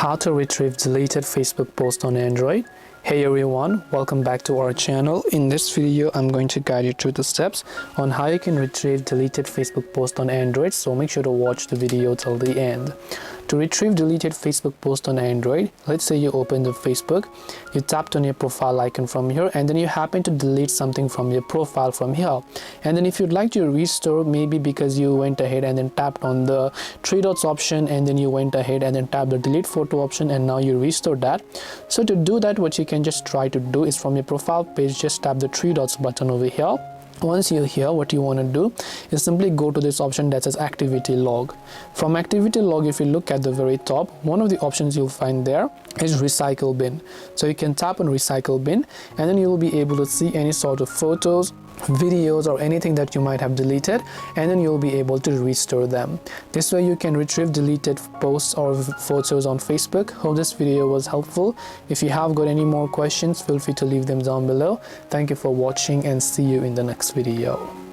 How to retrieve deleted Facebook post on Android. Hey everyone, welcome back to our channel. In this video, I'm going to guide you through the steps on how you can retrieve deleted Facebook post on Android, so make sure to watch the video till the end. To retrieve deleted Facebook post on Android, let's say you open the Facebook, you tapped on your profile icon from here, and then you happen to delete something from your profile from here. And then if you'd like to restore, maybe because you went ahead and then tapped on the three dots option, and then you went ahead and then tapped the delete photo option, and now you restore that. So to do that, what you can just try to do is from your profile page, just tap the three dots button over here. Once you're here, what you want to do is simply go to this option that says activity log. From activity log, if you look at the very top, one of the options you'll find there is recycle bin. So you can tap on recycle bin, and then you'll be able to see any sort of photos, videos, or anything that you might have deleted, and then you'll be able to restore them. This way you can retrieve deleted posts or photos on Facebook. Hope this video was helpful. If you have got any more questions, feel free to leave them down below. Thank you for watching and see you in the next video.